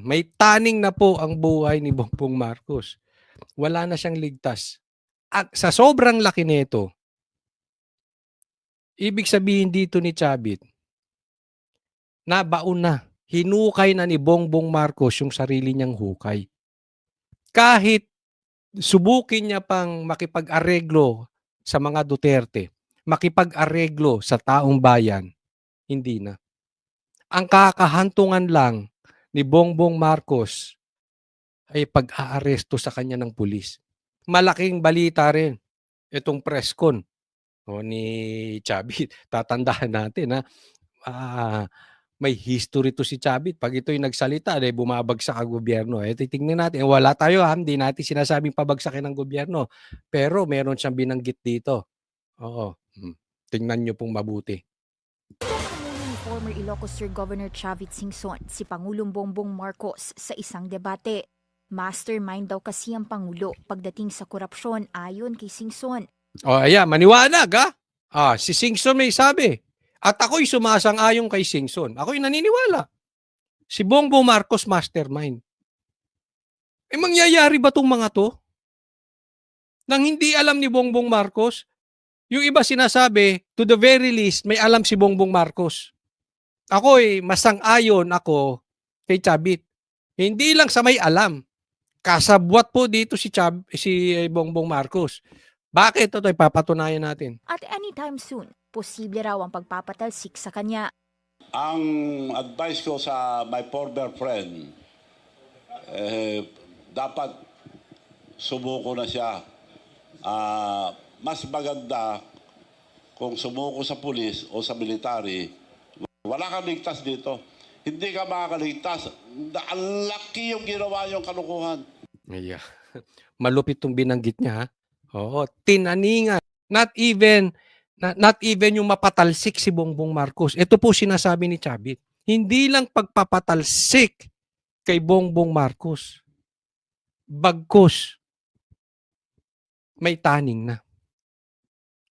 May taning na po ang buhay ni Bongbong Marcos. Wala na siyang ligtas. At sa sobrang laki nito, ibig sabihin dito ni Chavit, nabaon na, hinukay na ni Bongbong Marcos yung sarili niyang hukay. Kahit subukin niya pang makipag-areglo sa mga Duterte, makipag-areglo sa taong bayan, hindi na. Ang kakahantungan lang ni Bongbong Marcos ay pag-aaresto sa kanya ng pulis. Malaking balita rin itong press con ni Chavit. Tatandaan natin na may history to si Chavit. Pag ito'y nagsalita, bumabagsak ang gobyerno. Titingnan natin. Wala tayo hindi natin sinasabing pabagsakin ng gobyerno. Pero meron siyang binanggit dito. Oo. Tingnan nyo pong mabuti. Ni former Ilocos Sur Governor Chavit Singson si Pangulong Bongbong Marcos sa isang debate. Mastermind daw kasi ang Pangulo pagdating sa korupsyon ayon kay Singson. Ayan, maniwanag si Singson may sabi. At ako'y sumasang-ayon kay Singson. Ako'y naniniwala. Si Bongbong Marcos mastermind. Mangyayari ba tong mga to? Nang hindi alam ni Bongbong Marcos, yung iba sinasabi, to the very least, may alam si Bongbong Marcos. Ako'y masang-ayon ako kay Chavit. Hindi lang sa may alam. Kasabwat po dito si Bongbong Marcos. Bakit? Ito ipapatunayan natin. At anytime soon, posible raw ang pagpapatalsik sa kanya. Ang advice ko sa my former friend, dapat sumuko na siya. Mas maganda kung sumuko sa pulis o sa military. Wala kang ligtas dito. Hindi ka makakaligtas. Ang laki yung ginawa yung kalukuhan. Yeah. Malupit tong binanggit niya. Oo, tinaningan. Not even yung mapatalsik si Bongbong Marcos. Ito po sinasabi ni Chavit. Hindi lang pagpapatalsik kay Bongbong Marcos. Bagkus, may taning na.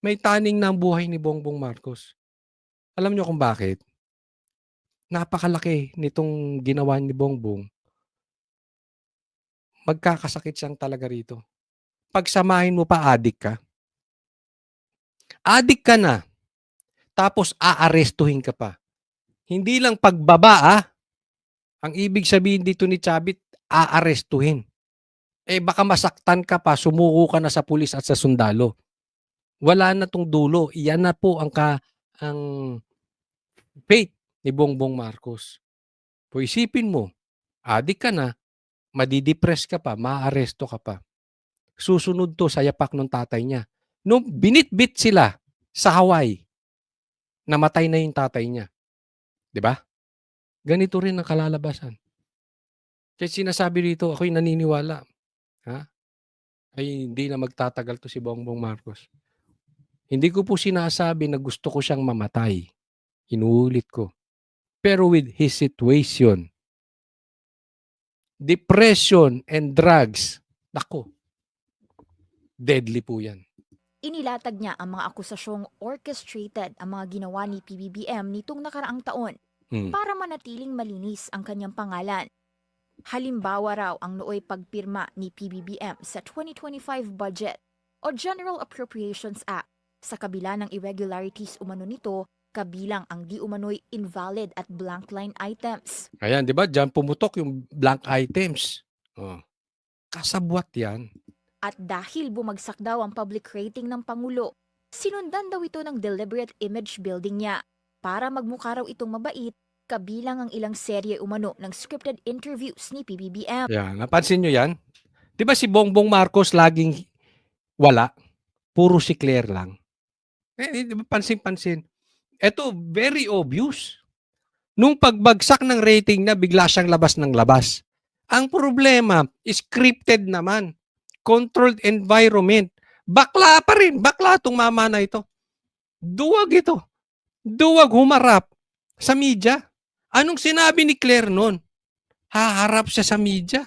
May taning na ang buhay ni Bongbong Marcos. Alam niyo kung bakit? Napakalaki nitong ginawa ni Bongbong. Magkakasakit siyang talaga rito. Pagsamahin mo pa, adik ka. Adik ka na. Tapos aarestuhin ka pa. Hindi lang pagbaba Ang ibig sabihin dito ni Chavit, aarestuhin. Baka masaktan ka pa, sumuko ka na sa pulis at sa sundalo. Wala na tong dulo. Iyan na po ang fate ni Bongbong Marcos. So isipin mo, adik ka na, madidepress ka pa, maaaresto ka pa. Susunod to sa yapak ng tatay niya. Nung binitbit sila sa Hawaii, namatay na yung tatay niya. 'Di ba? Ganito rin ang kalalabasan. Kaya sinasabi dito, ako'y naniniwala. Ay hindi na magtatagal to si Bongbong Marcos. Hindi ko po sinasabi na gusto ko siyang mamatay. Inuulit ko. Pero with his situation, depression and drugs, nako, deadly po yan. Inilatag niya ang mga akusasyong orchestrated ang mga ginawa ni PBBM nitong nakaraang taon para manatiling malinis ang kanyang pangalan. Halimbawa raw ang nooy pagpirma ni PBBM sa 2025 budget o General Appropriations Act. Sa kabila ng irregularities umano nito, kabilang ang di umano'y invalid at blank line items. Ayan, di ba? Diyan pumutok yung blank items. Kasabwat yan. At dahil bumagsak daw ang public rating ng Pangulo, sinundan daw ito ng deliberate image building niya para magmukha raw itong mabait, kabilang ang ilang serye umano ng scripted interviews ni PBBM. Yan, napansin nyo yan? Di ba si Bongbong Marcos laging wala? Puro si Claire lang. Di ba pansin-pansin? Ito, very obvious. Nung pagbagsak ng rating na, bigla siyang labas ng labas. Ang problema, scripted naman. Controlled environment. Bakla pa rin. Bakla itong mama na ito. Duwag ito. Duwag humarap sa media. Anong sinabi ni Claire noon? Haharap siya sa media.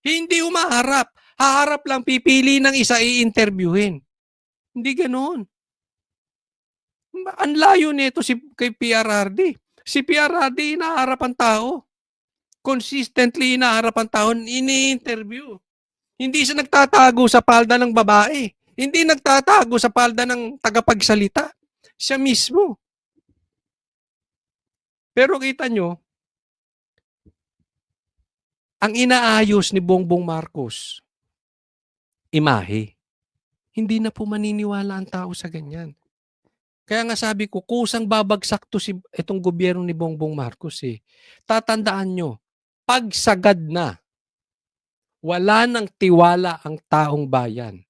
Hindi humaharap. Haharap lang, pipili ng isa i-interviewin. Hindi ganoon. Ang layo nito kay PRRD. Si PRRD inaharap ang tao. Consistently inaharap ang tao, ini-interview. Hindi siya nagtatago sa palda ng babae. Hindi nagtatago sa palda ng tagapagsalita. Siya mismo. Pero kita nyo, ang inaayos ni Bongbong Marcos, imahe. Hindi na po maniniwala ang tao sa ganyan. Kaya nga sabi ko, kusang babagsak to itong gobyerno ni Bongbong Marcos eh. Tatandaan nyo, pag sagad na, wala nang tiwala ang taong bayan.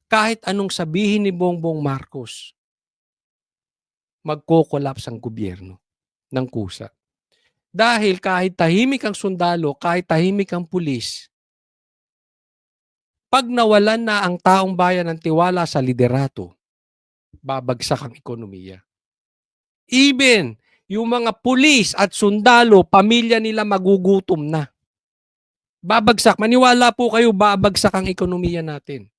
Kahit anong sabihin ni Bongbong Marcos, magko-collapse ang gobyerno ng kusa. Dahil kahit tahimik ang sundalo, kahit tahimik ang pulis, pag nawalan na ang taong bayan ng tiwala sa liderato, babagsak ang ekonomiya. Even yung mga pulis at sundalo, pamilya nila magugutom na. Babagsak. Maniwala po kayo, babagsak ang ekonomiya natin.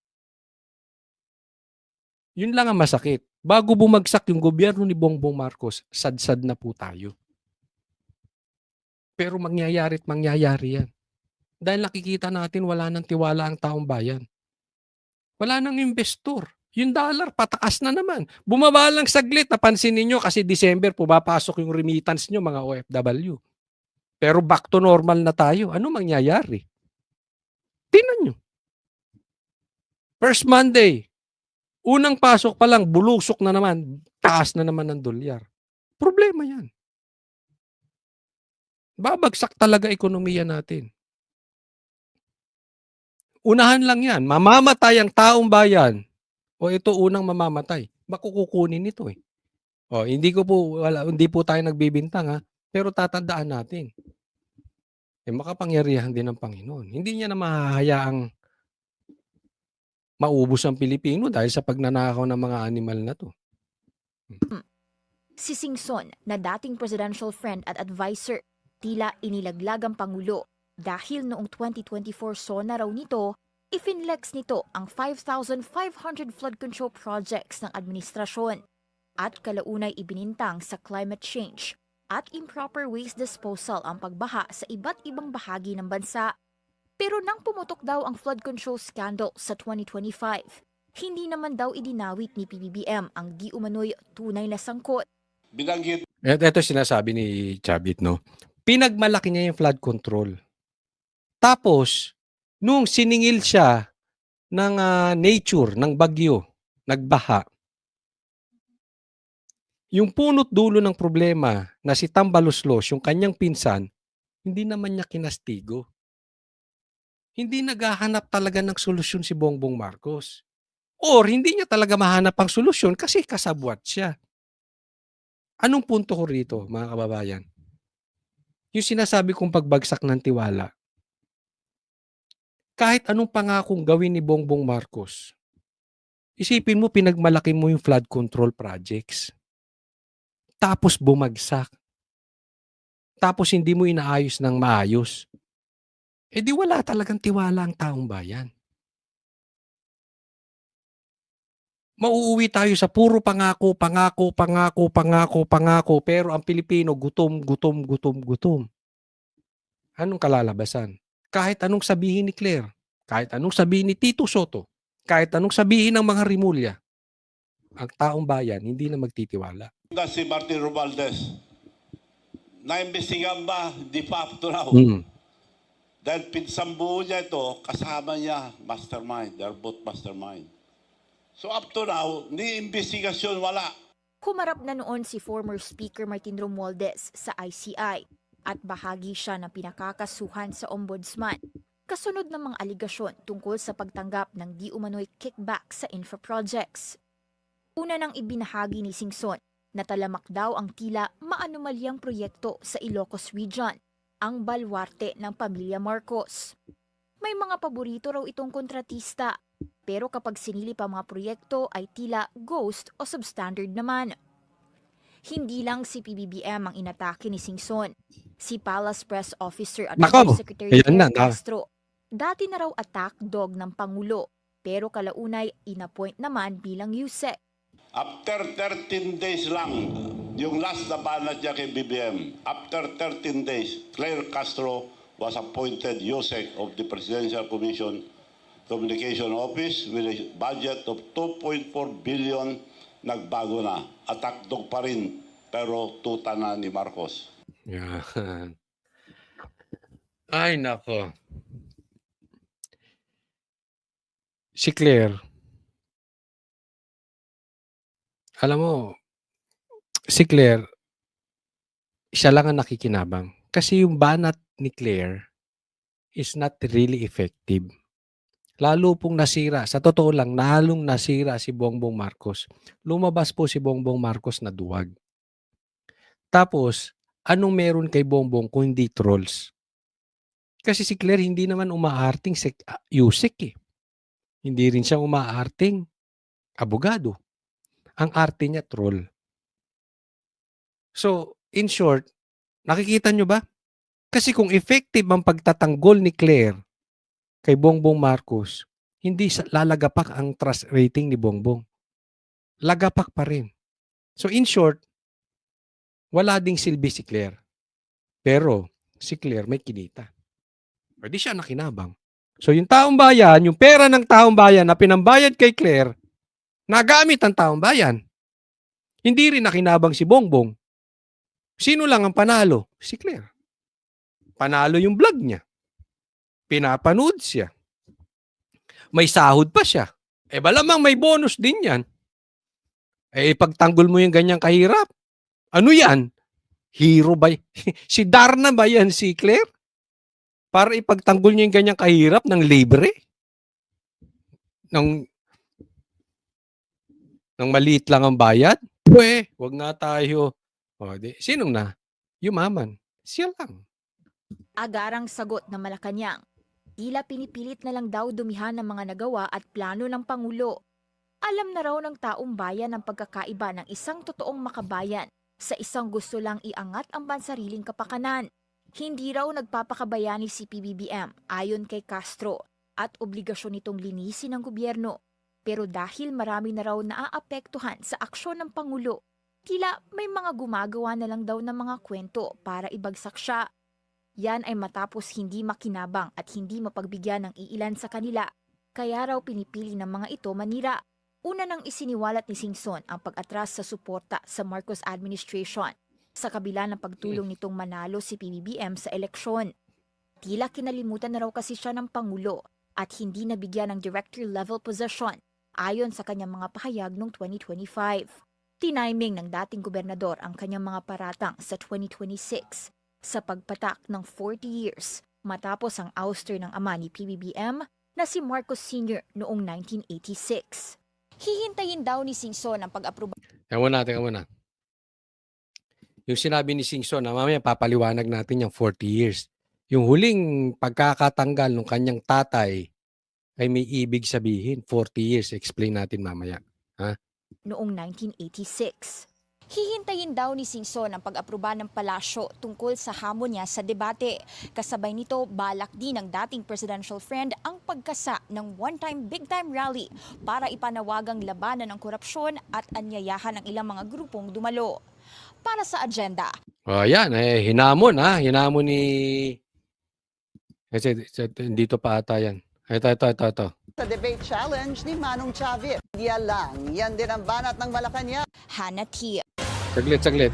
Yun lang ang masakit. Bago bumagsak yung gobyerno ni Bongbong Marcos, sad-sad na po tayo. Pero mangyayari at mangyayari yan. Dahil nakikita natin wala nang tiwala ang taong bayan. Wala nang investor. Yung dollar, pataas na naman. Bumaba lang saglit, napansin ninyo kasi December, pumapasok yung remittance nyo mga OFW. Pero back to normal na tayo. Ano mangyayari? Tingnan nyo. First Monday, unang pasok pa lang, bulusok na naman, taas na naman ng dolyar. Problema yan. Babagsak talaga ekonomiya natin. Unahan lang yan. Mamamatay ang taong bayan. O ito unang mamamatay. Makukukunin ito eh. O hindi po tayo nagbibintang ha. Pero tatandaan natin. Makapangyarihan din ng Panginoon. Hindi niya na mahahayaang maubos ang Pilipino dahil sa pagnanakaw ng mga animal na to. Si Singson, na dating presidential friend at advisor, tila inilaglag ang Pangulo dahil noong 2024 SONA raw nito, ifinlex nito ang 5,500 flood control projects ng administrasyon at kalaunay ibinintang sa climate change at improper waste disposal ang pagbaha sa iba't ibang bahagi ng bansa. Pero nang pumutok daw ang flood control scandal sa 2025, hindi naman daw idinawit ni PBBM ang di umano'y tunay na sangkot. Binanggit. Ito sinasabi ni Chavit, no? Pinagmalaki niya yung flood control. Tapos, nung siningil siya ng nature, ng bagyo, nagbaha, yung punot dulo ng problema na si Tambaloslos, yung kanyang pinsan, hindi naman niya kinastigo. Hindi naghahanap talaga ng solusyon si Bongbong Marcos. Or hindi niya talaga mahanap ang solusyon kasi kasabwat siya. Anong punto ko rito, mga kababayan? Yung sinasabi kong pagbagsak ng tiwala. Kahit anong pangakong gawin ni Bongbong Marcos, isipin mo pinagmalaki mo yung flood control projects. Tapos bumagsak. Tapos hindi mo inaayos ng maayos. Eh di wala talagang tiwala ang taong bayan. Mauuwi tayo sa puro pangako, pero ang Pilipino gutom. Anong kalalabasan? Kahit anong sabihin ni Claire, kahit anong sabihin ni Tito Soto, kahit anong sabihin ng mga Rimulya, ang taong bayan hindi na magtitiwala. Si Martin Romualdez, naimbestigahan ba? Di pa up to now. Dahil pinsambuho niya ito, kasama niya mastermind. They're both mastermind. So up to now, ni investigasyon wala. Humarap na noon si former Speaker Martin Romualdez sa ICI at bahagi siya ng pinakakasuhan sa Ombudsman. Kasunod ng mga aligasyon tungkol sa pagtanggap ng di umano'y kickback sa infra projects. Una nang ibinahagi ni Singson na talamak daw ang tila maanumalyang proyekto sa Ilocos Region, ang balwarte ng pamilya Marcos. May mga paborito raw itong kontratista, pero kapag sinilip ang mga proyekto ay tila ghost o substandard naman. Hindi lang si PBBM ang inatake ni Singson. Si Palace Press Officer at Secretary Castro, dati na raw attack dog ng Pangulo, pero kalaunay inappoint naman bilang USEC. After 13 days lang, yung last na banat niya kay BBM, after 13 days, Claire Castro was appointed USEC of the Presidential Commission Communication Office with a budget of 2.4 billion. Nagbago na. Atakdog pa rin, pero tuta na ni Marcos. Yan. Ay, nako. Si Claire, alam mo, si Claire, siya lang ang nakikinabang. Kasi yung banat ni Claire is not really effective. Lalo pong nasira, sa totoo lang, lalong nasira si Bongbong Marcos. Lumabas po si Bongbong Marcos na duwag. Tapos, anong meron kay Bongbong kung hindi trolls? Kasi si Claire hindi naman umaarting USEC eh. Hindi rin siya umaarting abogado. Ang arte niya troll. So, in short, nakikita nyo ba? Kasi kung effective ang pagtatanggol ni Claire kay Bongbong Marcos, hindi lalagapak ang trust rating ni Bongbong. Lagapak pa rin. So in short, wala ding silbi si Claire. Pero si Claire may kinita. Pwede siya nakinabang. So yung taong bayan, yung pera ng taong bayan na pinambayad kay Claire, nagamit ang taong bayan. Hindi rin nakinabang si Bongbong. Sino lang ang panalo? Si Claire. Panalo yung vlog niya. Pinapanood siya. May sahod pa siya. Malamang may bonus din yan. Pagtanggol mo yung ganyang kahirap. Ano yan? Hero ba? Si Darna ba yan si Claire? Para ipagtanggol niya yung ganyang kahirap ng libre? Ng maliit lang ang bayad? Wag nga tayo. Sinong na? Yumaman. Siya lang. Agarang sagot ng Malacanang. Tila pinipilit na lang daw dumihan ng mga nagawa at plano ng Pangulo. Alam na raw ng taong bayan ang pagkakaiba ng isang totoong makabayan sa isang gusto lang iangat ang bansariling kapakanan. Hindi raw nagpapakabayani si PBBM ayon kay Castro at obligasyon nitong linisin ng gobyerno. Pero dahil marami na raw naaapektuhan sa aksyon ng Pangulo, tila may mga gumagawa na lang daw ng mga kwento para ibagsak siya. Yan ay matapos hindi makinabang at hindi mapagbigyan ng iilan sa kanila. Kaya raw pinipili ng mga ito manira. Una nang isiniwalat ni Singson ang pag-atras sa suporta sa Marcos administration sa kabila ng pagtulong nitong manalo si PBBM sa eleksyon. Tila kinalimutan na raw kasi siya ng Pangulo at hindi nabigyan ng director-level position ayon sa kanyang mga pahayag noong 2025. Tiniming ng dating gobernador ang kanyang mga paratang sa 2026 sa pagpatak ng 40 years matapos ang ouster ng ama ni PBBM na si Marcos Sr. noong 1986. Hihintayin daw ni Singson ang pag-aproba. Ewan natin. Yung sinabi ni Singson, mamaya papaliwanag natin yung 40 years. Yung huling pagkakatanggal ng kanyang tatay ay may ibig sabihin, 40 years. Explain natin mamaya. Ha? Noong 1986. Hihintayin daw ni Singson ang pag-aproba ng palasyo tungkol sa hamon niya sa debate. Kasabay nito, balak din ng dating presidential friend ang pagkasa ng one-time big-time rally para ipanawagang labanan ng korupsyon at anyayahan ng ilang mga grupong dumalo. Para sa agenda. Yan, hinamon Hinamon ni... Kasi dito pa ata yan. Ito. Sa debate challenge ni Manong Chavit. Yan lang, yan din ang banat ng Malacanang. Hannah T. Saglit.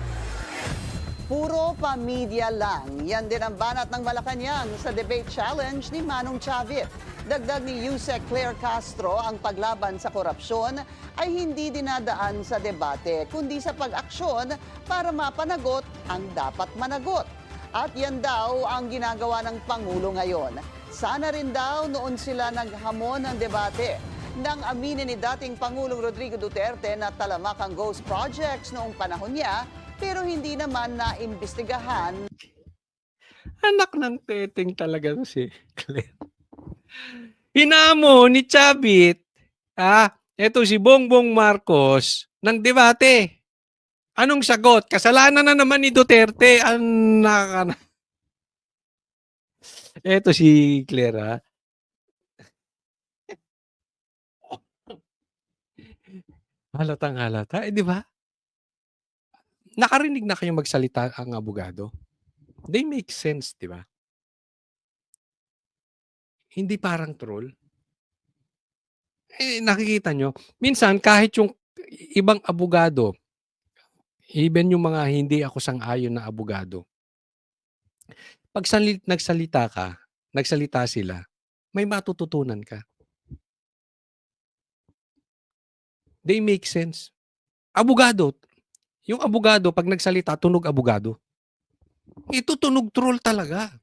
Puro pa-media lang, yan din ang banat ng Malacanang sa debate challenge ni Manong Chavit. Dagdag ni USEC Claire Castro, ang paglaban sa korupsyon ay hindi dinadaan sa debate, kundi sa pag-aksyon para mapanagot ang dapat managot. At yan daw ang ginagawa ng Pangulo ngayon. Sana rin daw noon sila naghamon ng debate nang aminin ni dating Pangulong Rodrigo Duterte na talamak ang ghost projects noong panahon niya, pero hindi naman naimbestigahan. Anak ng teteng talaga si Claire. Hinamon ni Chavit, eto si Bongbong Marcos ng debate. Anong sagot? Kasalanan na naman ni Duterte. Eto si Claire, Halatang halata, di ba? Nakarinig na kayong magsalita ang abogado? They make sense, di ba? Hindi parang troll. Nakikita nyo, minsan kahit yung ibang abogado, even yung mga hindi ako sang-ayon na abogado, pag nagsalita sila, may matututunan ka. They make sense. Abogado, yung abogado, pag nagsalita, tunog abogado. Ito tunog troll talaga.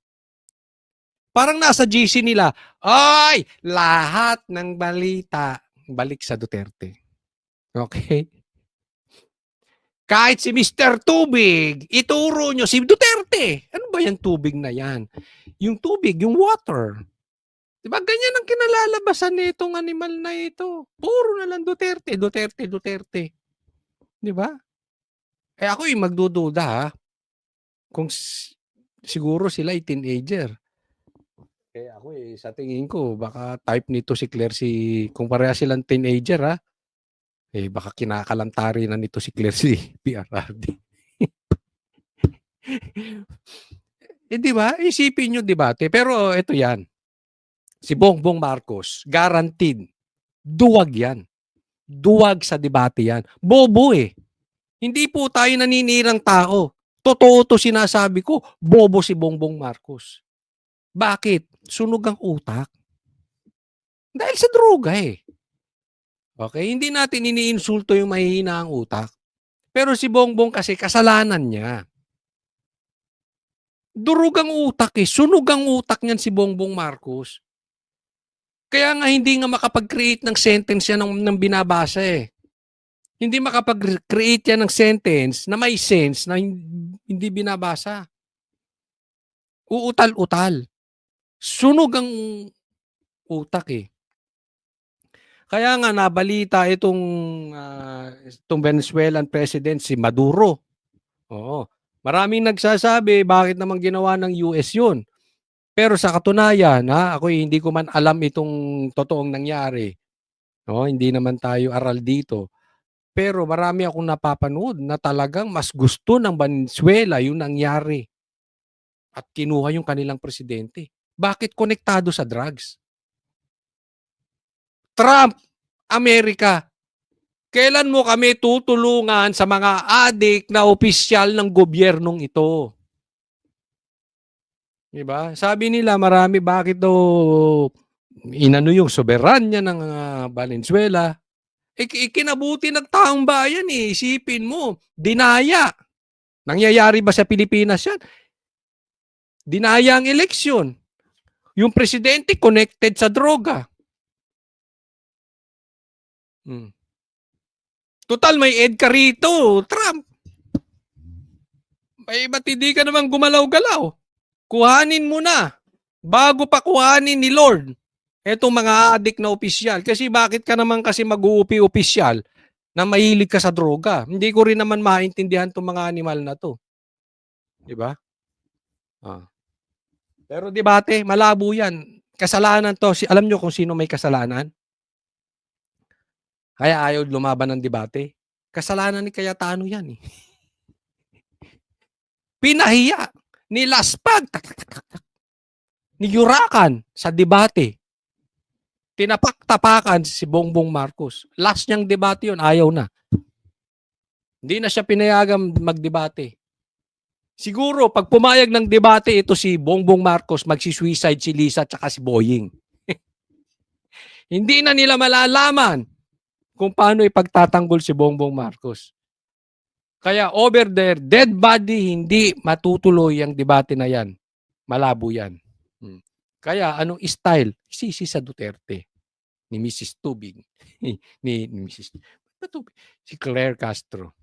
Parang nasa GC nila, ay, lahat ng balita, balik sa Duterte. Okay? Kahit si Mr. Tubig, ituro nyo si Duterte. Ano ba yung tubig na yan? Yung tubig, yung water. Diba ganyan ang kinalalabasan nitong animal na ito. Puro na lang Duterte, Duterte, Duterte. Diba? Ako yung magdududa ha. Kung siguro sila ay teenager. Kaya ako sa tingin ko, baka type nito si Claire kung pareha silang teenager ha. Baka kinakalantari na nito si Claire si PRRD. Di ba? Isipin nyo debate. Pero ito yan. Si Bongbong Marcos, guaranteed. Duwag yan. Duwag sa debate yan. Bobo Hindi po tayo naninirang tao. Totoo to sinasabi ko. Bobo si Bongbong Marcos. Bakit? Sunog ang utak. Dahil sa droga Okay? Hindi natin iniinsulto yung mahihina ang utak. Pero si Bongbong kasi kasalanan niya. Durog ang utak Sunog ang utak niyan si Bongbong Marcos. Kaya nga hindi nga makapag-create ng sentence yan ng binabasa Hindi makapag-create yan ng sentence na may sense na hindi binabasa. Uutal-utal. Sunog ang utak Kaya nga nabalita itong Venezuelan president si Maduro. Oo. Maraming nagsasabi bakit naman ginawa ng US yun. Pero sa katunayan, ako hindi ko man alam itong totoong nangyari. Hindi naman tayo aral dito. Pero marami akong napapanood na talagang mas gusto ng Venezuela yung nangyari. At kinuha yung kanilang presidente. Bakit konektado sa drugs? Trump, Amerika, kailan mo kami tutulungan sa mga adik na opisyal ng gobyernong ito? Diba? Sabi nila marami bakit daw inano yung soberanya ng Valenzuela. Ikinabuti ng taong bayan Isipin mo, dinaya. Nangyayari ba sa Pilipinas yan? Dinaya ang eleksyon. Yung presidente connected sa droga. Total, may EDCA rito, Trump. Ba't hindi ka naman gumalaw-galaw? Kuhanin mo na. Bago pa kuhanin ni Lord. Etong mga adik na opisyal. Kasi bakit ka naman kasi mag-uupi opisyal na mahilig ka sa droga? Hindi ko rin naman maintindihan itong mga animal na to. Diba? Pero debate, malabo yan. Kasalanan to. Alam nyo kung sino may kasalanan? Kaya ayaw lumaban ng debate. Kasalanan ni Cayetano yan Pinahiya. Nilaspag. Niyurakan sa debate. Tinapak-tapakan si Bongbong Marcos. Last niyang debate yun, ayaw na. Hindi na siya pinayagang magdebate. Siguro, pag pumayag ng debate ito si Bongbong Marcos, magsisuicide si Lisa at si Boying. Hindi na nila malalaman kung paano ipagtatanggol si Bongbong Marcos. Kaya over there, dead body, hindi matutuloy ang debate na yan. Malabo yan. Kaya anong style? Sisi sa Duterte. Ni Mrs. Tubig. ni Mrs. Si Claire Castro.